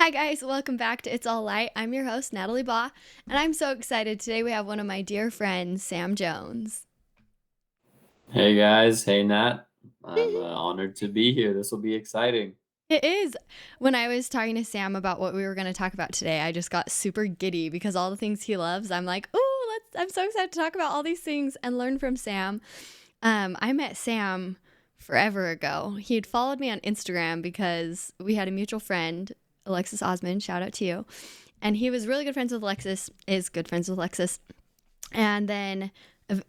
Hi, guys. Welcome back to It's All Light. I'm your host, Natalie Baugh, and I'm so excited. Today we have one of my dear friends, Sam Jones. Hey guys, hey Nat. I'm honored to be here. This will be exciting. It is. When I was talking to Sam about what we were going to talk about today, I just got super giddy because all the things he loves, I'm like, ooh, I'm so excited to talk about all these things and learn from Sam. I met Sam forever ago. He had followed me on Instagram because we had a mutual friend, Alexis Osmond. Shout out to you. And he was really good friends with Alexis, is good friends with Alexis. And then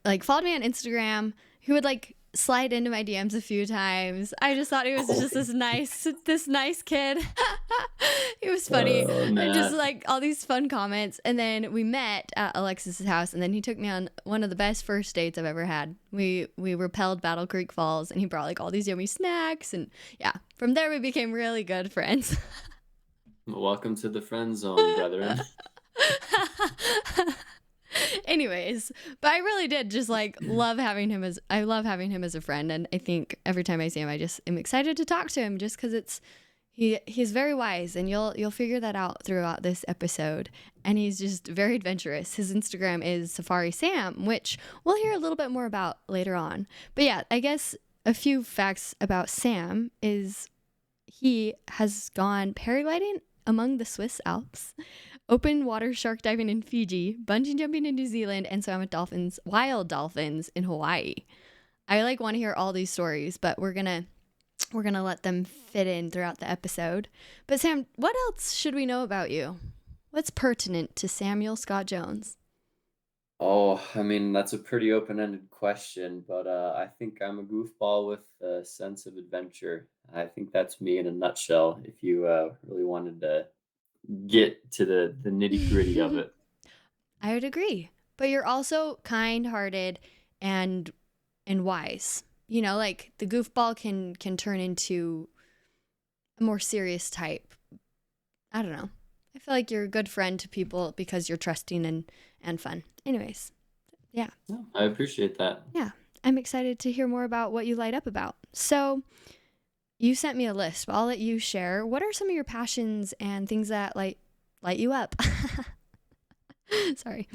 like followed me on Instagram. He would like slide into my DMs a few times. I just thought he was Oh, just this nice kid. He was funny. oh And just Nat. like all these fun comments. And then we met at Alexis's house, and then he took me on one of the best first dates I've ever had. We repelled Battle Creek Falls, and he brought like all these yummy snacks, and yeah, from there we became really good friends. Welcome to the friend zone, brethren. Anyways, but I really did just like love having him as I love having him as a friend, and I think every time I see him I just am excited to talk to him just cuz he's very wise, and you'll figure that out throughout this episode. And he's just very adventurous. His Instagram is Safari Sam, which we'll hear a little bit more about later on. But yeah, I guess a few facts about Sam is he has gone paragliding among the Swiss Alps, open water shark diving in Fiji, bungee jumping in New Zealand, and swam with dolphins, wild dolphins in Hawaii. I like want to hear all these stories, but we're gonna let them fit in throughout the episode. But Sam, what else should we know about you? What's pertinent to Samuel Scott Jones? Oh, I mean, that's a pretty open-ended question, but I think I'm a goofball with a sense of adventure. I think that's me in a nutshell, if you really wanted to get to the nitty-gritty of it. I would agree. But you're also kind-hearted and and wise. You know, like the goofball can turn into a more serious type. I don't know. I feel like you're a good friend to people because you're trusting and fun. Anyways, yeah. Yeah, I appreciate that. Yeah. I'm excited to hear more about what you light up about. So, you sent me a list, but I'll let you share. What are some of your passions and things that light you up? Sorry.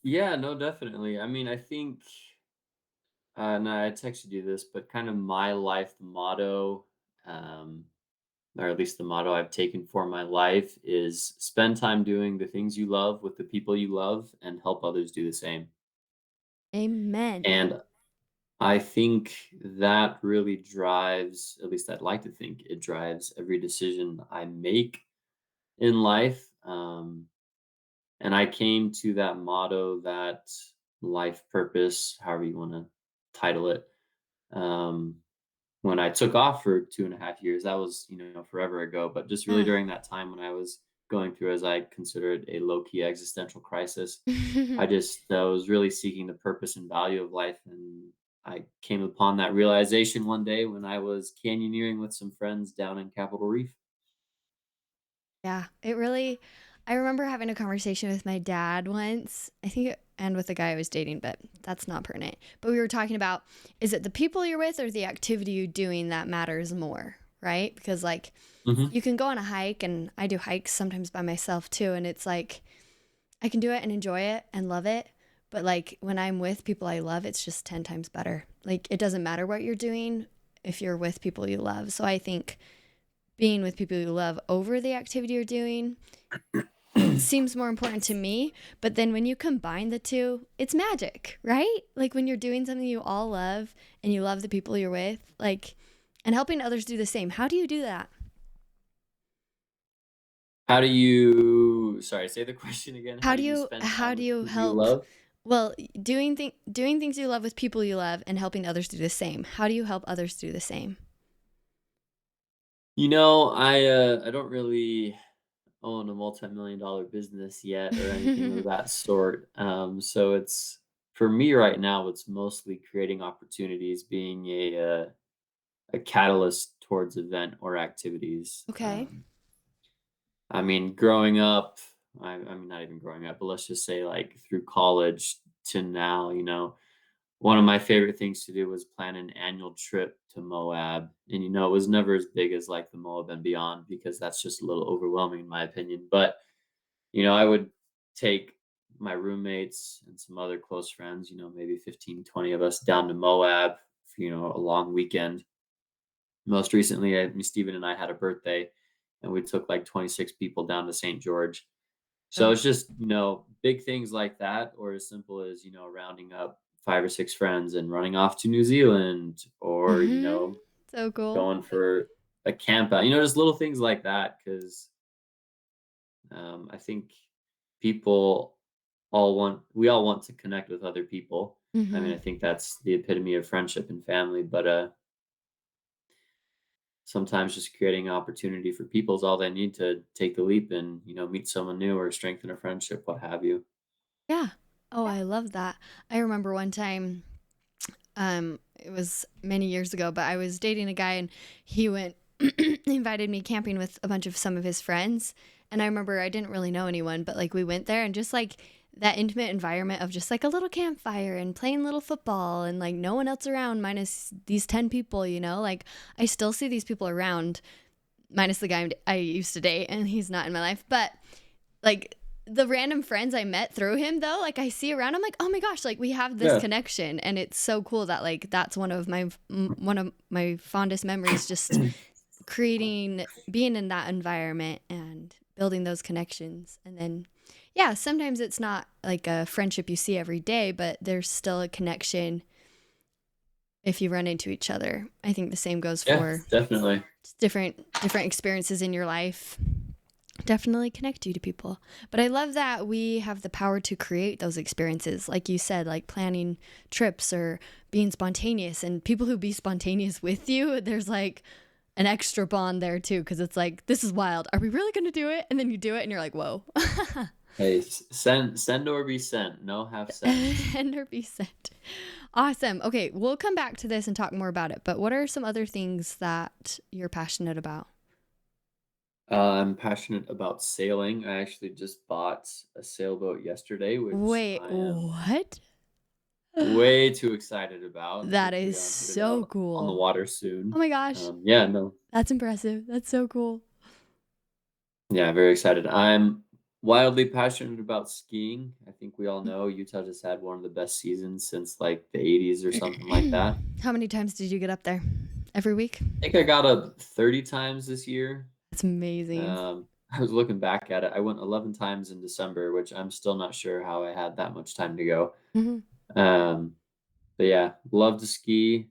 Yeah, no, definitely. I mean, I think no, I texted you this, but kind of my life motto, um, or at least the motto I've taken for my life is spend time doing the things you love with the people you love and help others do the same. Amen. And I think that really drives, at least I'd like to think it drives every decision I make in life. And I came to that motto, that life purpose, however you want to title it, um, when I took off for 2.5 years. That was, forever ago, but just really Yeah. during that time when I was going through, as I consider it, a low-key existential crisis, I just was really seeking the purpose and value of life, and I came upon that realization one day when I was canyoneering with some friends down in Capitol Reef. Yeah, it really. I remember having a conversation with my dad once, I think, and with the guy I was dating, but that's not pertinent. But we were talking about, is it the people you're with or the activity you're doing that matters more, right? Because, like, Mhm. you can go on a hike, and I do hikes sometimes by myself too, and it's like, I can do it and enjoy it and love it. But, like, when I'm with people I love, it's just 10 times better. Like, it doesn't matter what you're doing if you're with people you love. So I think being with people you love over the activity you're doing seems more important to me. But then when you combine the two, it's magic, right? Like when you're doing something you all love and you love the people you're with, like, and helping others do the same. How do you do that? How do you Sorry, say the question again. How How do do you you spend how time do with you people you help? love? Well, doing things you love with people you love and helping others do the same. How do you help others do the same? I don't really own a multi-million dollar business yet or anything of that sort. So it's for me right now, it's mostly creating opportunities, being a catalyst towards event or activities. Okay. I mean, growing up, I mean, not even growing up, but let's just say like through college to now, one of my favorite things to do was plan an annual trip to Moab, and, it was never as big as, like, the Moab and Beyond because that's just a little overwhelming in my opinion, but, I would take my roommates and some other close friends, maybe 15, 20 of us down to Moab for, a long weekend. Most recently, Steven and I had a birthday, and we took, like, 26 people down to St. George. So Oh. it's just, big things like that, or as simple as, rounding up 5 or 6 friends and running off to New Zealand or, Mhm. So cool. going for a camp out, just little things like that. Because I think people we all want to connect with other people. I mean, I Mhm. think that's the epitome of friendship and family, but, sometimes just creating opportunity for people is all they need to take the leap and, meet someone new or strengthen a friendship, what have you. Yeah. Oh, I love that. I remember one time, it was many years ago, but I was dating a guy and he went he invited me camping with a bunch of some of his friends. And I remember I didn't really know anyone, but like we went there and just like that intimate environment of just like a little campfire and playing little football and like no one else around minus these 10 people, like I still see these people around minus the guy I used to date and he's not in my life, but like, the random friends I met through him though, like, I see around, I'm like, "Oh my gosh, like, we have this Yeah. connection," and it's so cool that, like, that's one of my fondest memories, just creating being in that environment and building those connections, and then yeah, sometimes it's not, like, a friendship you see every day, but there's still a connection if you run into each other. I think the same goes Yeah, for definitely. different experiences in your life. Definitely connect you to people. But I love that we have the power to create those experiences, like you said, like planning trips or being spontaneous. And people who be spontaneous with you, there's like an extra bond there too, because it's like, this is wild. Are we really going to do it? And then you do it and you're like, whoa. Hey, send or be sent. No half cents. And or be sent. Awesome. Okay, we'll come back to this and talk more about it. But what are some other things that you're passionate about? I'm passionate about sailing. I actually just bought a sailboat yesterday, which Wait, I am what? way too excited about, and That hopefully is I'll get it so out on the cool. water Oh soon. my gosh. Yeah, no, That's impressive. That's so cool. yeah, very excited. I'm wildly passionate about skiing. I think we all know Utah just had one of the best seasons since like the 80s or something like that. How many times did you get up there? Every week? I think I got up 30 times this year. That's amazing. I was looking back at it. I went 11 times in December, which I'm still not sure how I had that much time to go. Mhm. Um, but yeah, love to ski.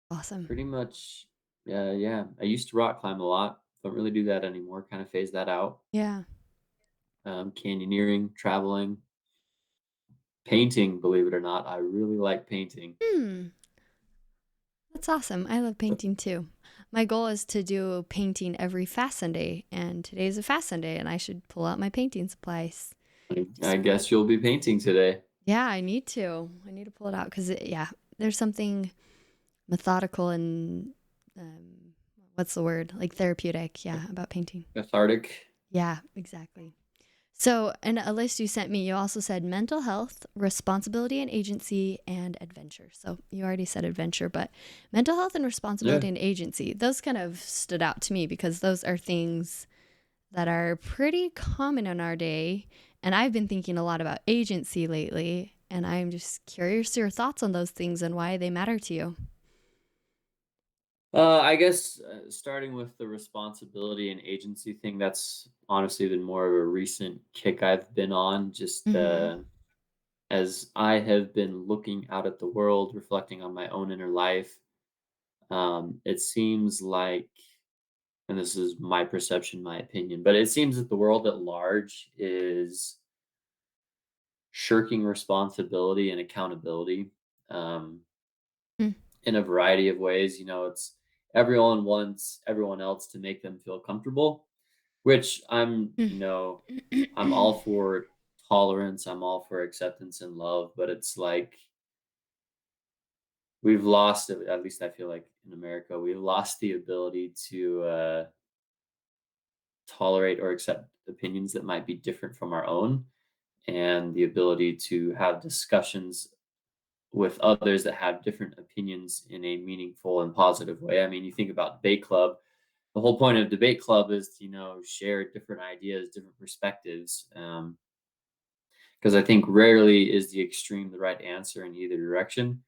Pretty Awesome. much, yeah. I used to rock climb a lot. Don't really do that anymore. Kind of phased that out. Yeah. Canyoneering, traveling, painting. Believe it or not, I really like painting. Hmm. That's awesome. I love So painting too. My goal is to do painting every fast Sunday, and today's a fast Sunday, and I should pull out my painting supplies. I Just guess you'll be painting today. yeah, I need to. I need to pull it out because yeah, there's something methodical and um, what's the word? Like therapeutic. Yeah, about painting. Cathartic. Yeah, exactly. So, in a list you sent me, you also said mental health, responsibility and agency, and adventure. So, you already said adventure, but mental health and Yeah. responsibility and agency, those kind of stood out to me because those are things that are pretty common in our day. And I've been thinking a lot about agency lately. And I'm just curious your thoughts on those things and why they matter to you. I guess starting with the responsibility and agency thing, that's honestly been more of a recent kick I've been on. Just Hmm. as I have been looking out at the world, reflecting on my own inner life, it seems like, and this is my perception, my opinion, but it seems that the world at large is shirking responsibility and accountability. Um, in a variety of ways. It's everyone wants everyone else to make them feel comfortable, which I'm all for tolerance, I'm all for acceptance and love, but it's like we've lost, at least I feel like in America, we've lost the ability to tolerate or accept opinions that might be different from our own and the ability to have discussions with others that have different opinions in a meaningful and positive way. I mean, you think about debate club. The whole point of debate club is to, share different ideas, different perspectives. Because I think rarely is the extreme the right answer in either direction,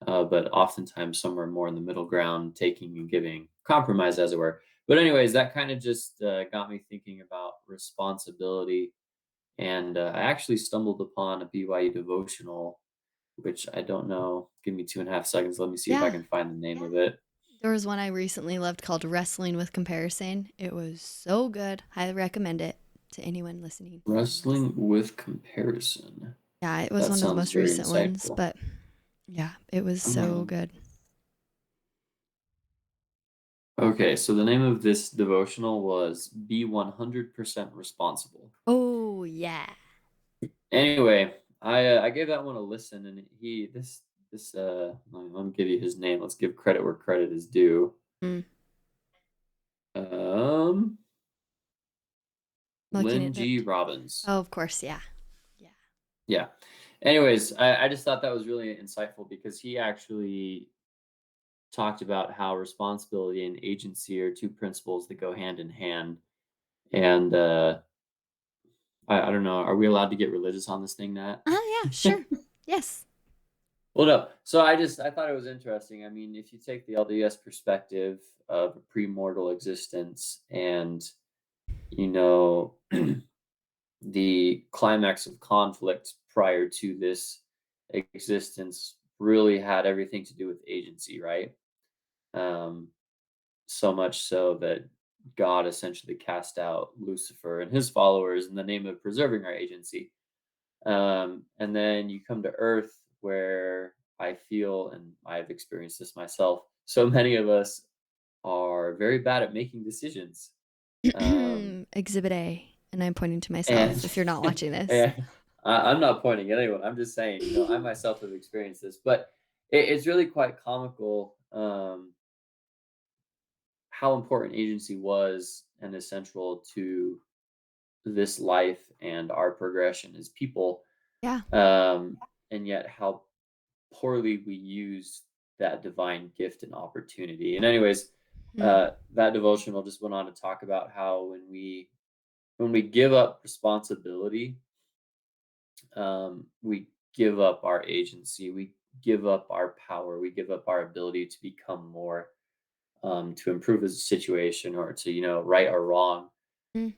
but oftentimes somewhere more in the middle ground, taking and giving, compromise, as it were. But anyways, that kind of just got me thinking about responsibility, and I actually stumbled upon a BYU devotional, which I don't know. Give me 2.5 seconds. Let me see if I Yeah. can find the name of it. There was one I recently loved called Wrestling with Comparison. It was so good. Highly recommend it to anyone listening. Wrestling with comparison. Yeah, it was That one of the sounds most very recent ones, insightful. but yeah, it was so Um, good. okay, so the name of this devotional was "Be 100% Responsible." Oh, yeah. Anyway, I gave that one a listen, and let me give you his name. Let's give credit where credit is due. Mm, Um, looking Lynn at it. G. Robbins. Oh, of course, yeah. Yeah. Yeah. Anyways, I just thought that was really insightful because he actually talked about how responsibility and agency are two principles that go hand in hand. And I don't know, are we allowed to get religious on this thing, Nat? Oh, yeah, sure. Yes. Well, no. So I thought it was interesting. I mean, if you take the LDS perspective of a premortal existence and, you know, the climax of conflict prior to this existence really had everything to do with agency, right? Um, so much so that God essentially cast out Lucifer and his followers in the name of preserving our agency. And then you come to Earth, where I feel, and I've experienced this myself, so many of us are very bad at making decisions. Um, Exhibit A. And I'm pointing to myself and if you're not watching this. and I'm not pointing at anyone. I'm just saying, I myself have experienced this, but it's really quite comical, how important agency was and is central to this life and our progression as people, Yeah. um, and yet how poorly we use that divine gift and opportunity. And anyways, Mm, that devotional just went on to talk about how when we give up responsibility, we give up our agency, we give up our power, we give up our ability to become more, to improve a situation or to right or wrong. mm,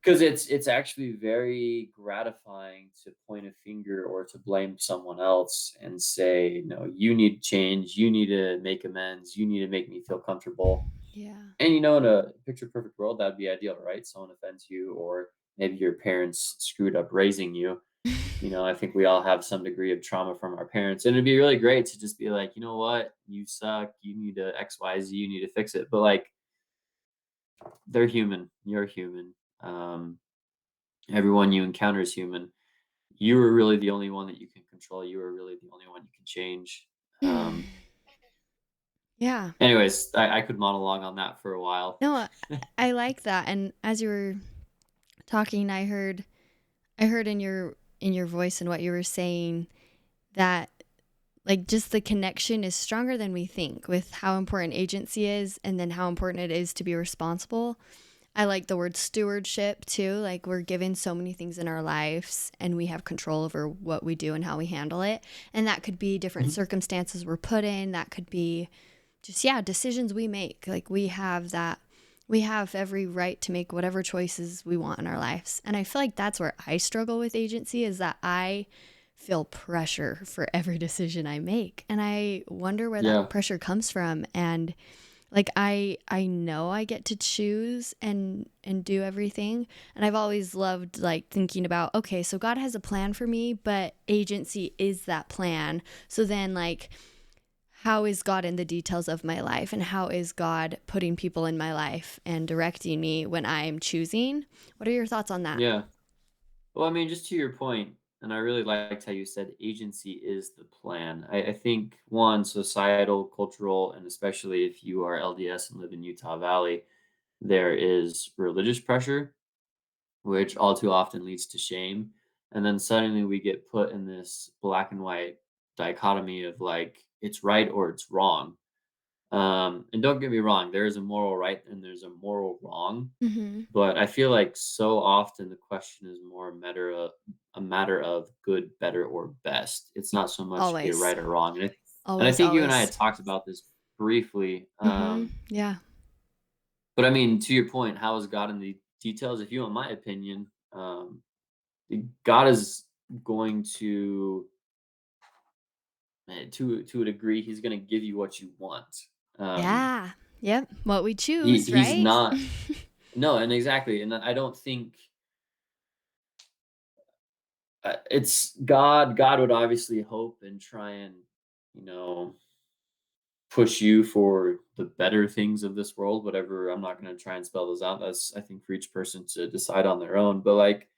Because it's actually very gratifying to point a finger or to blame someone else and say, "No, you need change. You need to make amends. You need to make me feel comfortable." yeah. And in a picture perfect world, that'd be ideal, right? Someone offends you, or maybe your parents screwed up raising you. I think we all have some degree of trauma from our parents, and it'd be really great to just be like, you know what, you suck. You need to X, Y, Z. You need to fix it. But like, they're human. You're human. Um, Everyone you encounter is human. You are really the only one that you can control. You are really the only one you can change. Yeah. Anyways, I could monologue on that for a while. No, I like that. And as you were talking, I heard in your voice and what you were saying that like just the connection is stronger than we think with how important agency is and then how important it is to be responsible. I like the word stewardship too. Like we're given so many things in our lives and we have control over what we do and how we handle it. And that could be different Mhm. circumstances we're put in. That could be just, yeah, decisions we make. Like we have every right to make whatever choices we want in our lives. And I feel like that's where I struggle with agency is that I feel pressure for every decision I make. And I wonder where that Yeah, pressure comes from. And like I know I get to choose and do everything. And I've always loved like thinking about, okay, so God has a plan for me, but agency is that plan. So then like how is God in the details of my life and how is God putting people in my life and directing me when I'm choosing? What are your thoughts on that? yeah. Well, I mean, just to your point, and I really liked how you said agency is the plan. I think one, societal, cultural, and especially if you are LDS and live in Utah Valley, there is religious pressure, which all too often leads to shame. And then suddenly we get put in this black and white dichotomy of like it's right or it's wrong. And don't get me wrong, there is a moral right and there's a moral wrong. Mhm. But I feel like so often the question is more a matter of good, better, or best. It's not so much a Always. right or wrong. And I Always, think you and I had always. talked about this briefly. Mhm. Yeah. But I mean, to your point, how is God in the details? If you want my opinion, God is going to, to a degree, He's going to give you what you want. Um, Yeah. Yep. What we he choose, He's right? not. No, and exactly, and I don't think it's God. God would obviously hope and try and you know push you for the better things of this world. Whatever, I'm not going to try and spell those out. That's I think for each person to decide on their own. But like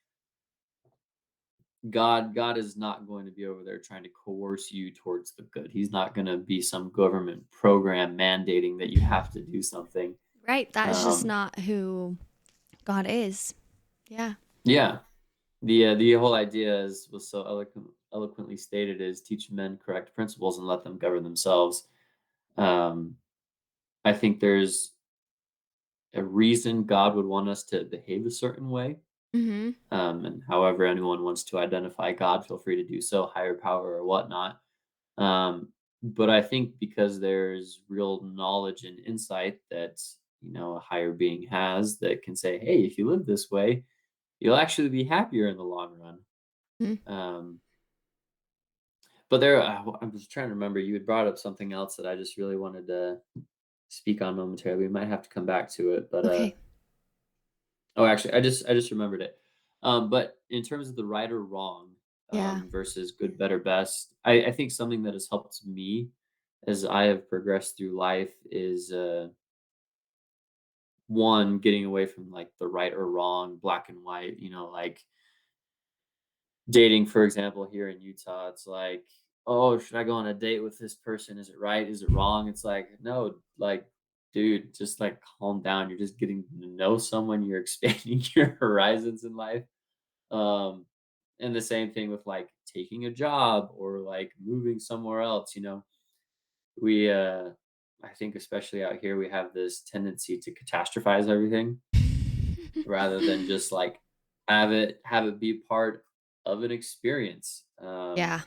God is not going to be over there trying to coerce you towards the good. He's not going to be some government program mandating that you have to do something. Right. That's just Um, not who God is. Yeah. yeah, the whole idea is was so eloquently stated is teach men correct principles and let them govern themselves. Um, I think there's a reason God would want us to behave a certain way. Mhm. And however anyone wants to identify God, feel free to do so, higher power or whatnot. But I think because there's real knowledge and insight that a higher being has that can say, "Hey, if you live this way, you'll actually be happier in the long run." Mhm. Um, but there, I was trying to remember. You had brought up something else that I just really wanted to speak on momentarily. We might have to come back to it, but Okay. oh, actually, I just remembered it. But in terms of the right or wrong, Yeah. versus good, better, best, I think something that has helped me as I have progressed through life is one, getting away from like the right or wrong, black and white. Like dating, for example, here in Utah, it's like, oh, should I go on a date with this person? Is it right? Is it wrong? It's like, no, like, dude, just like calm down. You're just getting to know someone. You're expanding your horizons in life. Um, and the same thing with like taking a job or like moving somewhere else, We I think especially out here we have this tendency to catastrophize everything rather than just like have it be part of an experience. Yeah.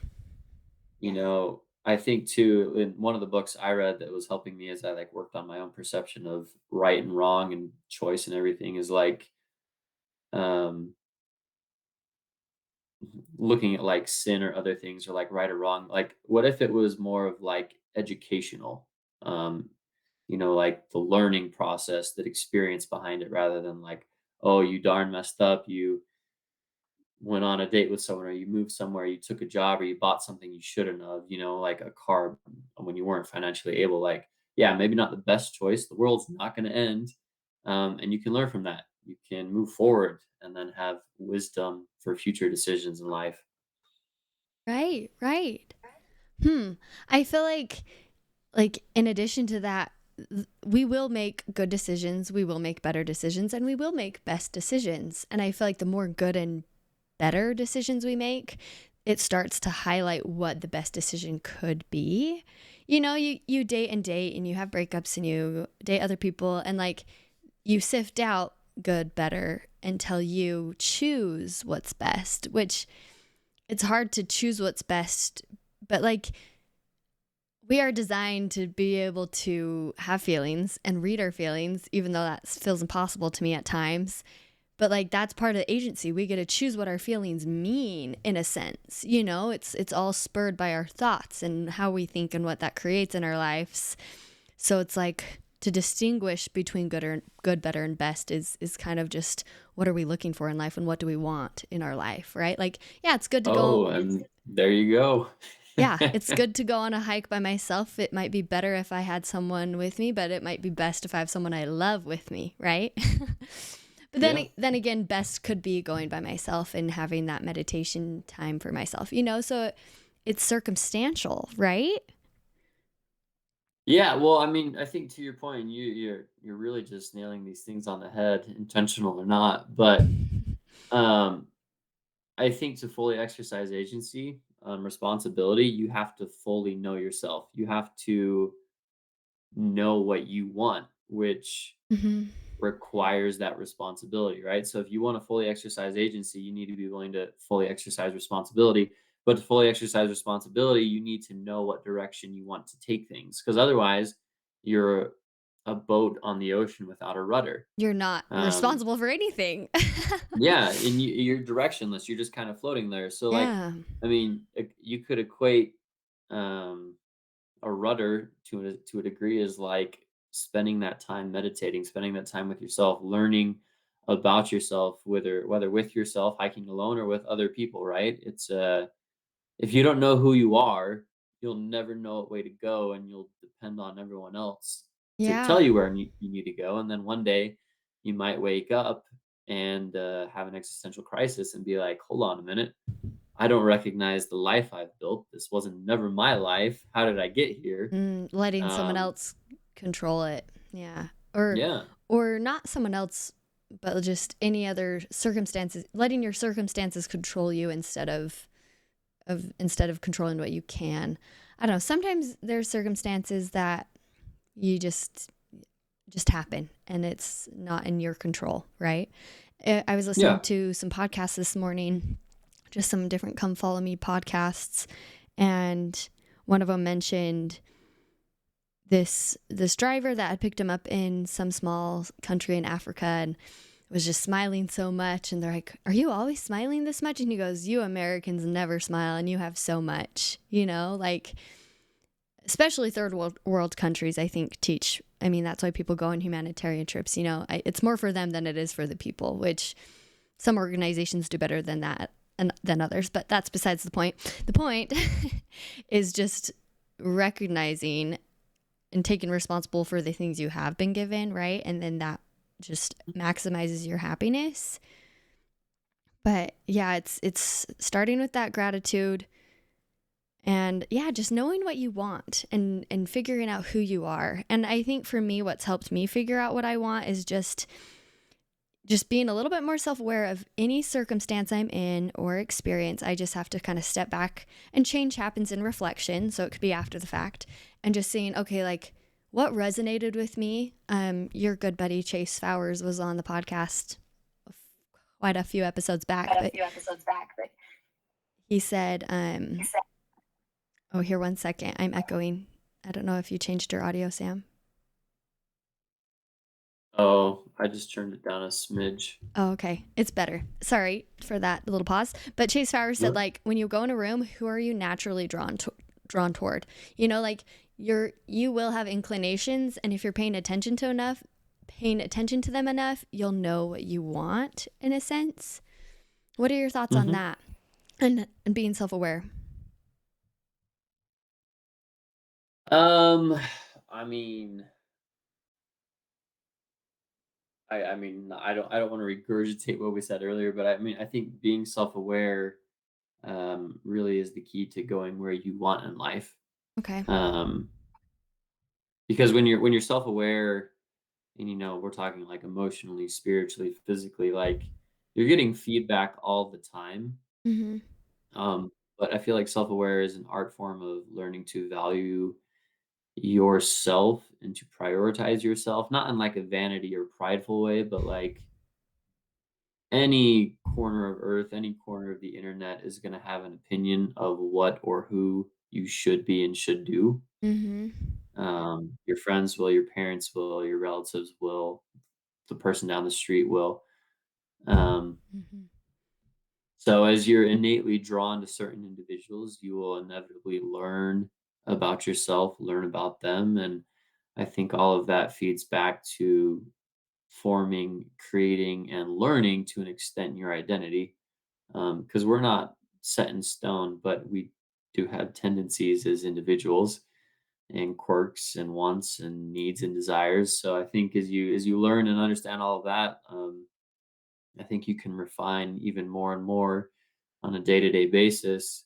I think too in one of the books I read that was helping me as I like worked on my own perception of right and wrong and choice and everything is like um looking at like sin or other things or like right or wrong, like what if it was more of like educational, um like the learning process, that experience behind it rather than like, oh, you darn messed up, you went on a date with someone or you moved somewhere, you took a job or you bought something you shouldn't have, like a car when you weren't financially able, like, yeah, maybe not the best choice, the world's not going to end. And you can learn from that, you can move forward and then have wisdom for future decisions in life. Right. Right. Hmm. I feel like in addition to that, we will make good decisions, we will make better decisions, and we will make best decisions. And I feel like the more good and better decisions we make, it starts to highlight what the best decision could be. You date and date and you have breakups and you date other people and like you sift out good, better until you choose what's best, which it's hard to choose what's best, but like we are designed to be able to have feelings and read our feelings, even though that feels impossible to me at times. But like that's part of the agency. We get to choose what our feelings mean in a sense. It's all spurred by our thoughts and how we think and what that creates in our lives. So it's like to distinguish between good, better, and best is kind of just what are we looking for in life and what do we want in our life, right? Like, yeah, it's good to go. Oh, and there you go. Yeah, it's good to go on a hike by myself. It might be better if I had someone with me, but it might be best if I have someone I love with me, right? But Yeah. then again, best could be going by myself and having that meditation time for myself. So it's circumstantial, right? Yeah, well, I mean, I think to your point, you're really just nailing these things on the head, intentional or not. But um, I think to fully exercise agency, responsibility, you have to fully know yourself. You have to know what you want, which Hmm. requires that responsibility, right? So if you want to fully exercise agency, you need to be willing to fully exercise responsibility. But to fully exercise responsibility, you need to know what direction you want to take things, because otherwise, you're a boat on the ocean without a rudder. You're not Um, responsible for anything. yeah, and you're directionless. You're just kind of floating there. So, like, Yeah. I mean, you could equate um, a rudder to a degree is like spending that time meditating, spending that time with yourself, learning about yourself, whether with yourself, hiking alone, or with other people, right? It's if you don't know who you are, you'll never know what way to go, and you'll depend on everyone else to tell Yeah. you where you need to go. And then one day you might wake up and have an existential crisis and be like, hold on a minute. I don't recognize the life I've built. This wasn't never my life. How did I get here? Letting someone Um, else control it. Yeah. Or yeah, or not someone else, but just any other circumstances, letting your circumstances control you instead of controlling what you can. I don't know. Sometimes there's circumstances that you just happen and it's not in your control, right? I was listening yeah. to some podcasts this morning, just some different Come Follow Me podcasts, and one of them mentioned this driver that had picked him up in some small country in Africa and was just smiling so much, and they're like, "Are you always smiling this much?" And he goes, "You Americans never smile and you have so much." Like, especially third world countries, I think, teach. I mean, that's why people go on humanitarian trips. It's more for them than it is for the people, which some organizations do better than that and than others, but that's besides the point. The point is just recognizing and taking responsible for the things you have been given, right? And then that just maximizes your happiness. But yeah, it's starting with that gratitude, and yeah, just knowing what you want and figuring out who you are. And I think for me, what's helped me figure out what I want is just being a little bit more self-aware of any circumstance I'm in or experience. I just have to kind of step back, and change happens in reflection, so it could be after the fact, and just seeing, okay, like, what resonated with me. Your good buddy Chase Fowers was on the podcast quite a few episodes back, Quite a but few episodes back, but he said, he said, oh, here, one second, I'm echoing. I don't know if you changed your audio, Sam. "Oh, I just turned it down a smidge." Oh, okay. It's better. Sorry for that little pause. But Chase Fowler said, No. like, when you go in a room, who are you naturally drawn toward? Like, you will have inclinations, and if you're paying attention to them enough, you'll know what you want in a sense. What are your thoughts on Mhm. that? And being self-aware. Um, I mean, I don't wanna regurgitate what we said earlier, but I mean, I think being self-aware, really is the key to going where you want in life. Okay. Um, because when you're self-aware and, we're talking, like, emotionally, spiritually, physically, like, you're getting feedback all the time. Mm-hmm. But I feel like self-aware is an art form of learning to value yourself and to prioritize yourself, not in like a vanity or prideful way, but like any corner of earth, any corner of the internet is going to have an opinion of what or who you should be and should do. Mm-hmm. Your friends will, your parents will, your relatives will, the person down the street will. Um, Mm-hmm. so as you're innately drawn to certain individuals, you will inevitably learn about yourself, learn about them, and I think all of that feeds back to forming, creating, and learning to an extent your identity. Because we're not set in stone, but we do have tendencies as individuals and quirks and wants and needs and desires. So I think as you learn and understand all of that, I think you can refine even more and more on a day-to-day basis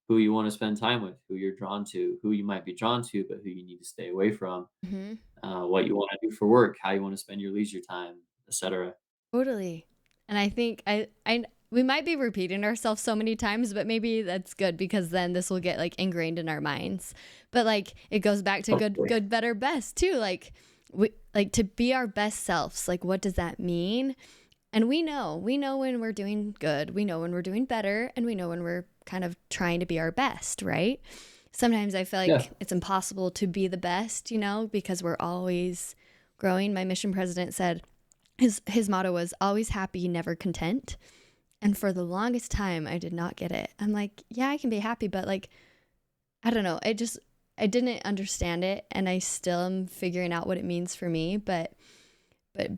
who you want to spend time with, who you're drawn to, who you might be drawn to, but who you need to stay away from, Mm-hmm. what you want to do for work, how you want to spend your leisure time, etc. Totally. And I think I we might be repeating ourselves so many times, but maybe that's good because then this will get like ingrained in our minds. But like it goes back to Hopefully. good, better, best too. Like we like to be our best selves. Like what does that mean? And we know when we're doing good, we know when we're doing better, and we know when we're kind of trying to be our best, right? Sometimes I feel Yeah. like it's impossible to be the best, you know, because we're always growing. My mission president said his motto was always happy, never content. And for the longest time I did not get it. I'm like, yeah, I can be happy, but like I don't know. I didn't understand it and I still am figuring out what it means for me, but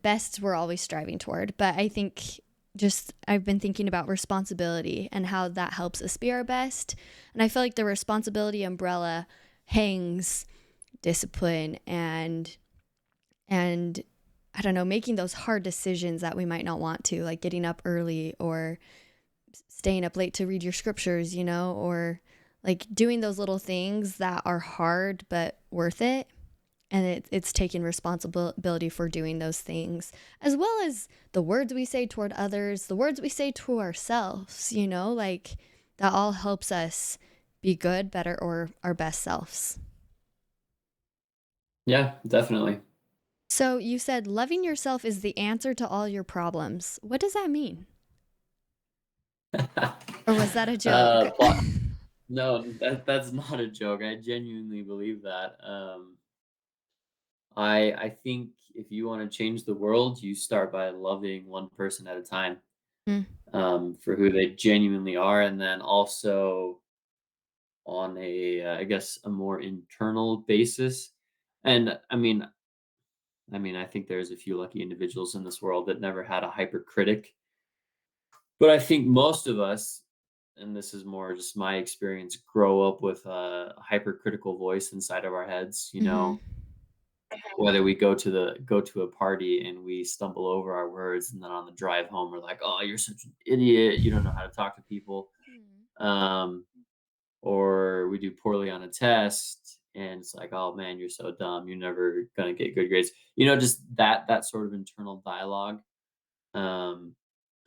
best we're always striving toward. But I think just I've been thinking about responsibility and how that helps us be our best. And I feel like the responsibility umbrella hangs discipline and I don't know, making those hard decisions that we might not want to, like getting up early or staying up late to read your scriptures, you know, or like doing those little things that are hard but worth it. And it's taking responsibility for doing those things, as well as the words we say toward others, the words we say to ourselves, you know, like that all helps us be good, better, or our best selves. Yeah, definitely. So you said loving yourself is the answer to all your problems. What does that mean? Or was that a joke? Plot No, that's not a joke. I genuinely believe that. I think if you want to change the world, you start by loving one person at a time, Mm, for who they genuinely are, and then also on a, I guess, a more internal basis. And I think there's a few lucky individuals in this world that never had a hypercritic, but I think most of us, and this is more just my experience, grow up with a hypercritical voice inside of our heads. mm-hmm. Whether we go to a party and we stumble over our words, and then on the drive home we're like, "Oh, you're such an idiot. You don't know how to talk to people." Um, or we do poorly on a test and it's like, "Oh man, you're so dumb. You're never gonna get good grades." Just that sort of internal dialogue. Um,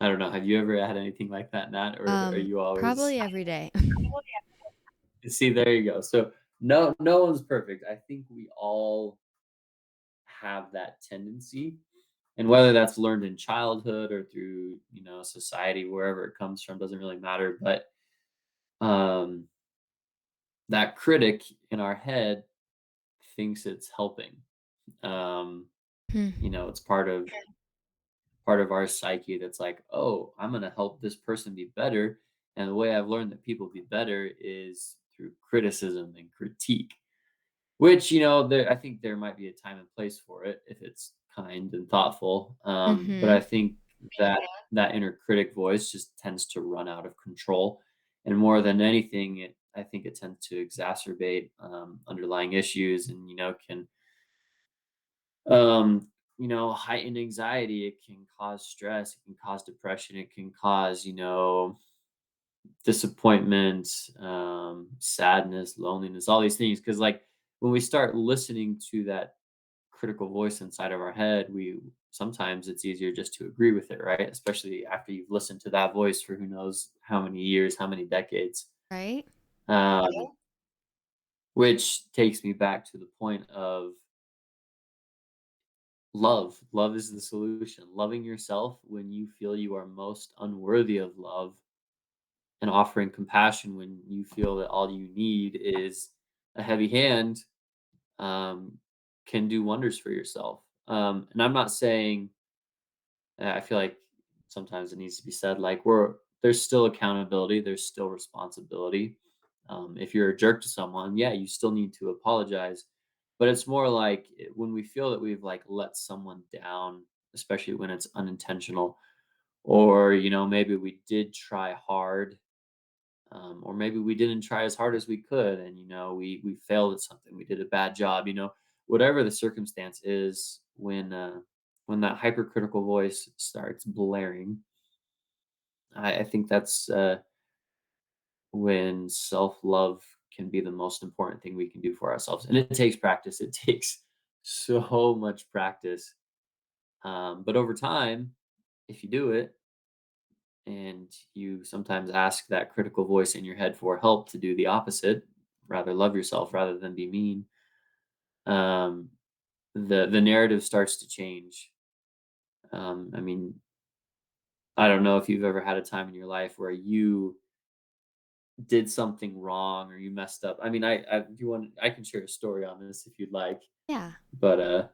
I don't know. Have you ever had anything like that, Nat, or are you always Probably every day. see? There you go. So no one's perfect. I think we all have that tendency, and whether that's learned in childhood or through society, wherever it comes from, doesn't really matter. But um, that critic in our head thinks it's helping. Um, Hmm. it's part of our psyche that's like, oh, I'm gonna help this person be better. And the way I've learned that people be better is through criticism and critique. Which, I think there might be a time and place for it if it's kind and thoughtful. But Mm-hmm. I think that inner critic voice just tends to run out of control. And more than anything, I think it tends to exacerbate underlying issues, and can heighten anxiety. It can cause stress. It can cause depression. It can cause disappointment, sadness, loneliness, all these things. Because like when we start listening to that critical voice inside of our head, we sometimes it's easier just to agree with it, right? Especially after you've listened to that voice for who knows how many years, how many decades. Right? Um, which takes me back to the point of love. Love is the solution. Loving yourself when you feel you are most unworthy of love, and offering compassion when you feel that all you need is a heavy hand, um, can do wonders for yourself. And I'm not saying, I feel like sometimes it needs to be said, like there's still accountability, there's still responsibility. If you're a jerk to someone, yeah, you still need to apologize. But it's more like when we feel that we've like let someone down, especially when it's unintentional, or maybe we did try hard, or maybe we didn't try as hard as we could, and we failed at something, we did a bad job, whatever the circumstance is. When that hypercritical voice starts blaring, I think that's when self-love can be the most important thing we can do for ourselves, and it takes practice. It takes so much practice, but over time, if you do it, and you sometimes ask that critical voice in your head for help to do the opposite, rather love yourself rather than be mean, um, the narrative starts to change. I mean, I don't know if you've ever had a time in your life where you did something wrong or you messed up. I mean, I do you want I can share a story on this if you'd like. Yeah. But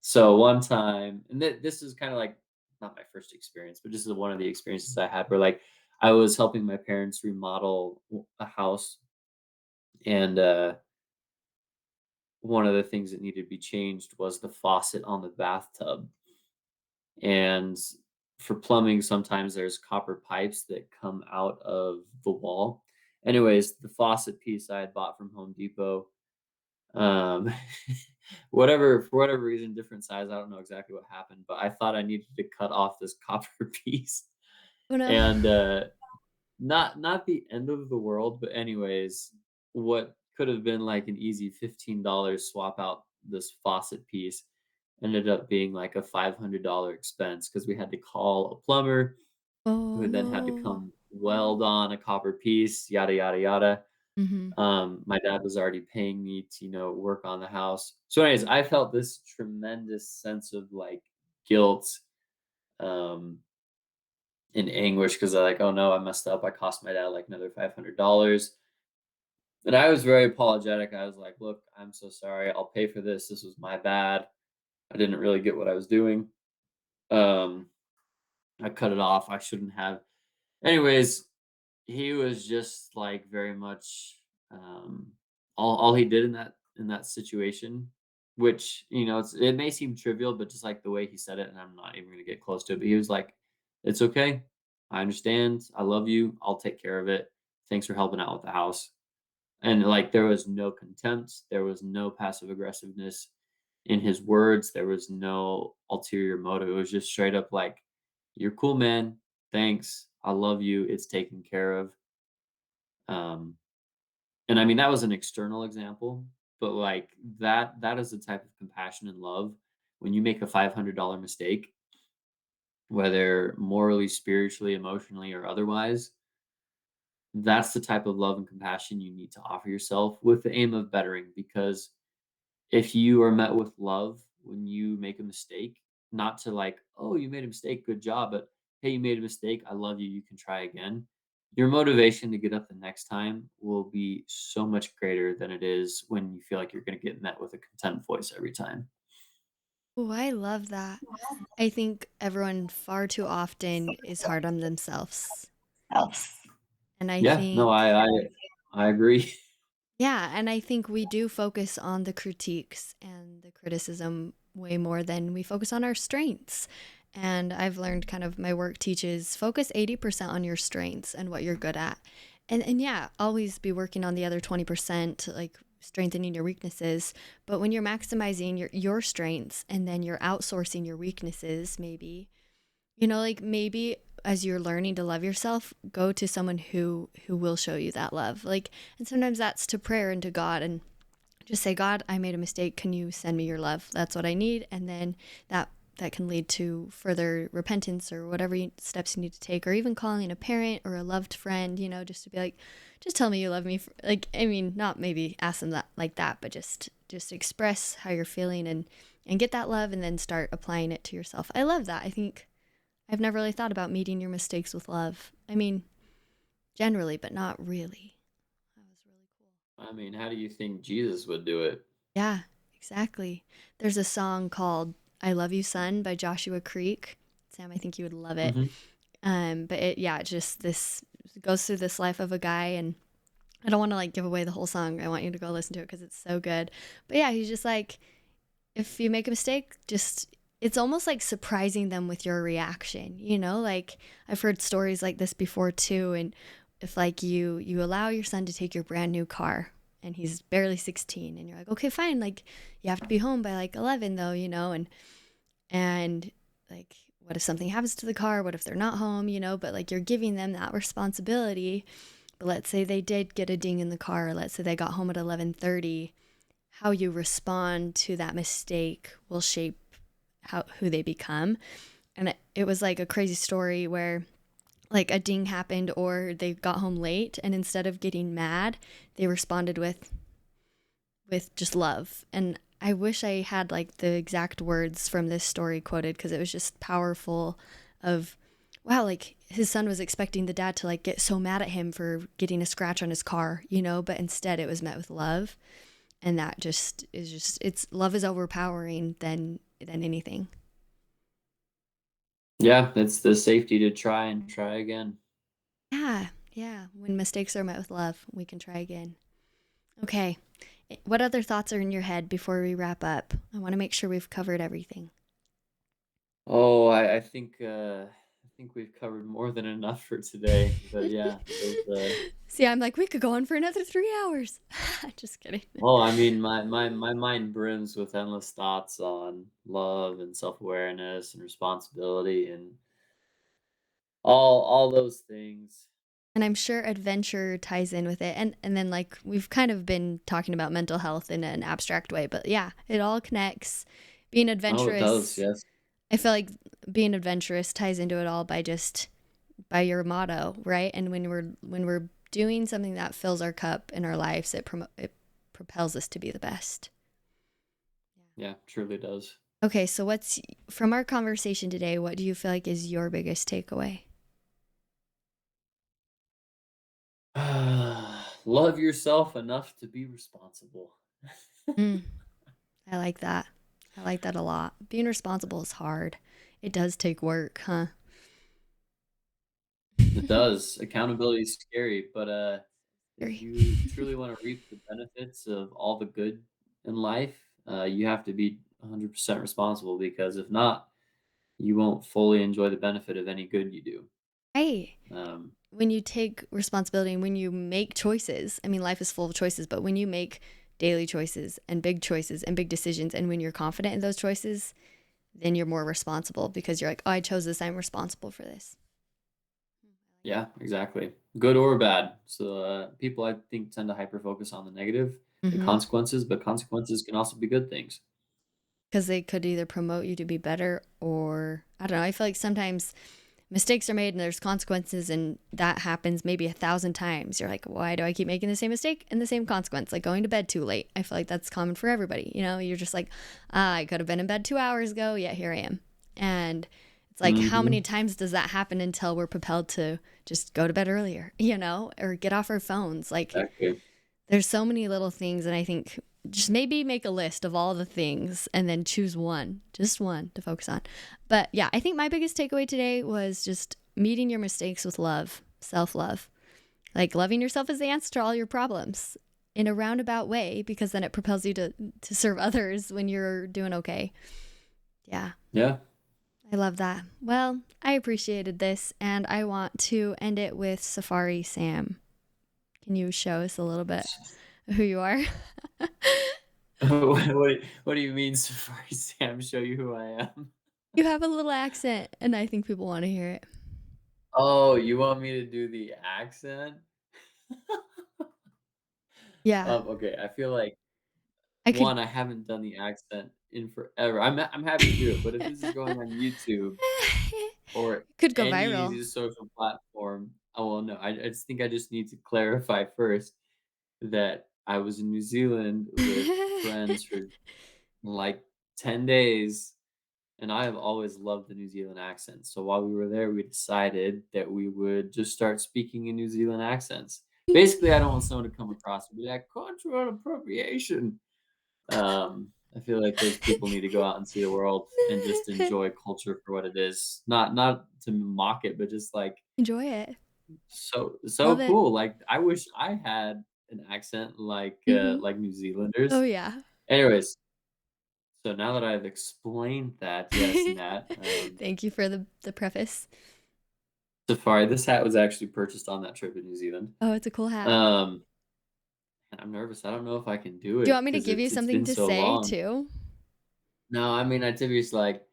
so one time, and this is kind of like not my first experience, but this is one of the experiences I had where like I was helping my parents remodel a house, and one of the things that needed to be changed was the faucet on the bathtub. And for plumbing, sometimes there's copper pipes that come out of the wall. Anyways, the faucet piece I had bought from Home Depot, um, whatever for whatever reason, different size. I don't know exactly what happened, but I thought I needed to cut off this copper piece, Oh no. and not the end of the world, but anyways, what could have been like an easy $15 swap out this faucet piece ended up being like a $500 expense because we had to call a plumber Oh who then had to no. come weld on a copper piece, yada yada yada. Mm-hmm. My dad was already paying me to, work on the house. So, anyways, I felt this tremendous sense of like guilt, um, and anguish because I like, oh no, I messed up. I cost my dad like another $500. And I was very apologetic. I was like, look, I'm so sorry. I'll pay for this. This was my bad. I didn't really get what I was doing. Um, I cut it off. I shouldn't have. Anyways, he was just like very much all he did in that situation, which it may seem trivial, but just like the way he said it, and I'm not even gonna get close to it, but he was like, "It's okay. I understand. I love you. I'll take care of it. Thanks for helping out with the house." And like there was no contempt, there was no passive aggressiveness in his words, there was no ulterior motive. It was just straight up like, "You're cool, man. Thanks. I love you. It's taken care of." Um, and I mean that was an external example, but like that is the type of compassion and love when you make a $500 mistake, whether morally, spiritually, emotionally, or otherwise. That's the type of love and compassion you need to offer yourself with the aim of bettering, because if you are met with love when you make a mistake, not to like, "Oh, you made a mistake, good job," but, "Hey, you made a mistake, I love you, you can try again." Your motivation to get up the next time will be so much greater than it is when you feel like you're gonna get met with a contempt voice every time. Oh, I love that. I think everyone far too often is hard on themselves. And I Yeah, no, think, I agree. yeah, and I think we do focus on the critiques and the criticism way more than we focus on our strengths. And I've learned kind of my work teaches focus 80% on your strengths and what you're good at. And yeah, always be working on the other 20%, like strengthening your weaknesses. But when you're maximizing your strengths and then you're outsourcing your weaknesses, maybe, like maybe as you're learning to love yourself, go to someone who will show you that love. Like, and sometimes that's to prayer and to God, and just say, God, I made a mistake. Can you send me your love? That's what I need. And then that can lead to further repentance or whatever steps you need to take, or even calling a parent or a loved friend, just to be like, just tell me you love me. Like, I mean, not maybe ask them that like that, but just express how you're feeling and get that love and then start applying it to yourself. I love that. I think I've never really thought about meeting your mistakes with love. I mean, generally, but not really. That was really cool. I mean, how do you think Jesus would do it? Yeah, exactly. There's a song called I Love You Son by Joshua Creek. Sam, I think you would love it. Mhm. But it just this goes through this life of a guy, and I don't want to like give away the whole song. I want you to go listen to it because it's so good. But yeah, he's just like, if you make a mistake, just it's almost like surprising them with your reaction, like I've heard stories like this before too. And if like you allow your son to take your brand new car and he's barely 16 and you're like, okay, fine, like you have to be home by like 11 though, and like what if something happens to the car, what if they're not home, but like you're giving them that responsibility. But let's say they did get a ding in the car, let's say they got home at 11:30. How you respond to that mistake will shape who they become. And it was like a crazy story where like a ding happened or they got home late, and instead of getting mad, they responded with just love. And I wish I had like the exact words from this story quoted because it was just powerful of wow, like his son was expecting the dad to like get so mad at him for getting a scratch on his car, you know, but instead it was met with love. And that just is just it's love is overpowering than anything. Yeah, it's the safety to try and try again. Yeah, yeah. When mistakes are met with love, we can try again. Okay. What other thoughts are in your head before we wrap up? I want to make sure we've covered everything. Oh, I think we've covered more than enough for today. But yeah, those See, I'm like, we could go on for another 3 hours. Just kidding. oh, I mean, my mind brims with endless thoughts on love and self-awareness and responsibility and all those things. And I'm sure adventure ties in with it. And then like we've kind of been talking about mental health in an abstract way, but yeah, it all connects. Being Oh, it does, adventurous, yes. I feel like being adventurous ties into it all by just by your motto, right? And when we're doing something that fills our cup in our lives, it propels us to be the best. Yeah, truly does. Okay, so what's from our conversation today, what do you feel like is your biggest takeaway? Love yourself enough to be responsible. Mm, I like that. I like that a lot. Being responsible is hard. It does take work, huh? It does. Accountability is scary, but, if Very. you truly wanna reap the benefits of all the good in life, you have to be 100% responsible because if not, you won't fully enjoy the benefit of any good you do. Right. Um, When you take responsibility and when you make choices, I mean, life is full of choices, but when you make daily choices and big decisions, and when you're confident in those choices, then you're more responsible because you're like, oh, I chose this. I'm responsible for this. yeah, exactly. Good or bad. So, people I think tend to hyper focus on the negative, the Mm-hmm. consequences, but consequences can also be good things. Because they could either promote you to be better or I don't know. I feel like sometimes mistakes are made and there's consequences, and that happens maybe 1,000 times. You're like, why do I keep making the same mistake and the same consequence? Like going to bed too late. I feel like that's common for everybody. You know, you're just like, I could have been in bed 2 hours ago, yet here I am. And it's like, how many Mhm. times does that happen until we're propelled to just go to bed earlier, you know, or get off our phones? Like, Exactly. there's so many little things, and I think just maybe make a list of all the things and then choose one, just one to focus on. But yeah, I think my biggest takeaway today was just meeting your mistakes with love, self love. Like loving yourself is the answer to all your problems in a roundabout way because then it propels you to serve others when you're doing okay. Yeah, Yeah. I love that. Well, I appreciated this and I want to end it with Safari Sam. Can you show us a little bit who you are? What do you mean, Safari Sam, show you who I am? You have a little accent, and I think people want to hear it. Oh, you want me to do the accent? Yeah. Okay, I feel like, I could 1, I haven't done the accent in forever. I'm happy to do it, but if this is going on YouTube or could go viral. any social platform, oh, well, no, I just think I just need to clarify first that I was in New Zealand with friends for, like, 10 days. And I have always loved the New Zealand accent. So while we were there, we decided that we would just start speaking in New Zealand accents. Basically, I don't want someone to come across and be like, cultural appropriation. I feel like those people need to go out and see the world and just enjoy culture for what it is. Not to mock it, but just like Enjoy it. so Love it. cool. Like I wish I had an accent Mhm. like New Oh, Zealanders. yeah. Anyways, so now that I've explained that, yes, Nat, Thank you for the preface. Safari. This hat was actually purchased on that trip in New Zealand. Oh, it's a cool hat. Um, and I'm nervous. I don't know if I can do Do you it want me to because give you it's something been to so say long. too? No, I mean, I typically like,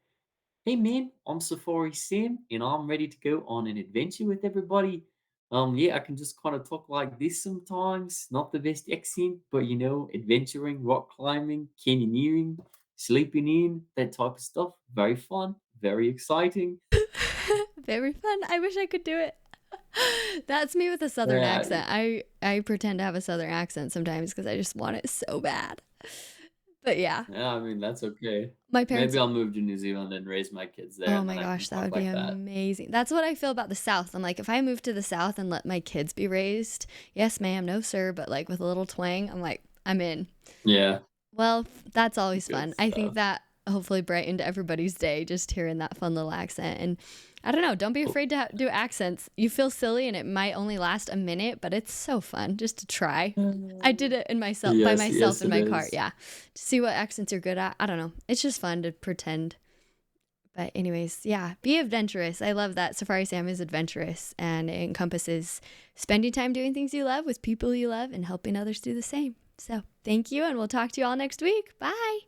"Hey, man, I'm Safari Sam, and I'm ready to go on an adventure with everybody. Yeah, I can just kind of talk like this sometimes. Not the best accent, but adventuring, rock climbing, canyoneering, sleeping in, that type of stuff. Very fun, very exciting." Very fun. I wish I could do it. That's me with a southern Yeah, accent. I pretend to have a southern accent sometimes because I just want it so bad. But yeah, yeah, I mean, that's okay. my parents. Maybe I'll move to New Zealand and raise my kids there, Oh and my then I can gosh, that talk would be like that. amazing. That's what I feel about the South. I'm like, if I move to the South and let my kids be raised, yes, ma'am, no, sir, but like with a little twang, I'm like, I'm in. Yeah, Well, that's always good fun. I think stuff. that hopefully brightened everybody's day just hearing that fun little accent. And I don't know, don't be Well, afraid to do accents. You feel silly and it might only last a minute, but it's so fun just to try. I did it in myself by yes, myself yes, in it my car. is. Yeah. To see what accents you're good at. I don't know. It's just fun to pretend. But anyways, yeah, be adventurous. I love that Safari Sam is adventurous and it encompasses spending time doing things you love with people you love and helping others do the same. So, thank you and we'll talk to you all next week. Bye.